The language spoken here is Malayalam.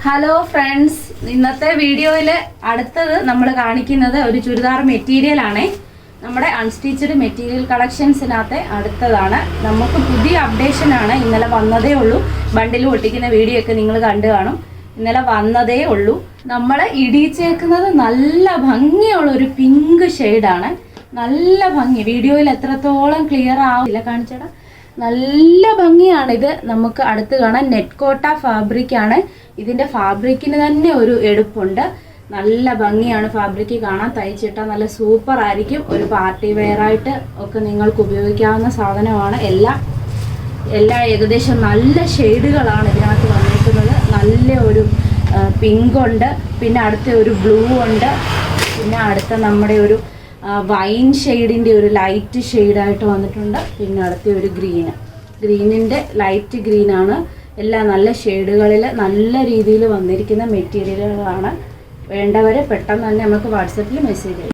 ഹലോ ഫ്രണ്ട്സ്, ഇന്നത്തെ വീഡിയോയിൽ അടുത്തത് നമ്മൾ കാണിക്കുന്നത് ഒരു ചുരിദാർ മെറ്റീരിയൽ ആണ്. നമ്മുടെ അൺസ്റ്റിച്ചഡ് മെറ്റീരിയൽ കളക്ഷൻസിനകത്തെ അടുത്തതാണ്. നമുക്ക് പുതിയ അപ്ഡേഷൻ ആണ്. ഇന്നലെ വന്നതേ ഉള്ളൂ. ബണ്ടിൽ ഒട്ടിക്കുന്ന വീഡിയോ ഒക്കെ നിങ്ങൾ കണ്ടു കാണും. ഇന്നലെ വന്നതേ ഉള്ളൂ. നമ്മൾ ഇടിച്ചേക്കുന്നത് നല്ല ഭംഗിയുള്ള ഒരു പിങ്ക് ഷെയ്ഡാണ്. നല്ല ഭംഗി. വീഡിയോയിൽ എത്രത്തോളം ക്ലിയർ ആവില്ല, കാണിച്ചേടാ. നല്ല ഭംഗിയാണിത്. നമുക്ക് അടുത്ത് കാണാൻ നെറ്റ് കോട്ട ഫാബ്രിക് ആണ്. ഇതിൻ്റെ ഫാബ്രിക്കിന് തന്നെ ഒരു എടുപ്പുണ്ട്. നല്ല ഭംഗിയാണ് ഫാബ്രിക് കാണാൻ. തയ്ച്ചിട്ടാൽ നല്ല സൂപ്പർ ആയിരിക്കും. ഒരു പാർട്ടി വെയർ ആയിട്ട് ഒക്കെ നിങ്ങൾക്ക് ഉപയോഗിക്കാവുന്ന സാധനമാണ്. എല്ലാ ഏകദേശം നല്ല ഷെയ്ഡുകളാണ് ഇതിനകത്ത് വന്നിരിക്കുന്നത്. നല്ല ഒരു പിങ്ക് ഉണ്ട്, പിന്നെ അടുത്ത ഒരു ബ്ലൂ ഉണ്ട്, പിന്നെ അടുത്ത നമ്മുടെ ഒരു വൈൻ ഷെയ്ഡിൻ്റെ ഒരു ലൈറ്റ് ഷെയ്ഡായിട്ട് വന്നിട്ടുണ്ട്. പിന്നെ അടുത്ത ഒരു ഗ്രീനിൻ്റെ ലൈറ്റ് ഗ്രീനാണ്. എല്ലാം നല്ല ഷെയ്ഡുകളിൽ നല്ല രീതിയിൽ വന്നിരിക്കുന്ന മെറ്റീരിയലുകളാണ്. വേണ്ടവരെ പെട്ടെന്ന് തന്നെ നമുക്ക് വാട്സപ്പിൽ മെസ്സേജ് ചെയ്യാം.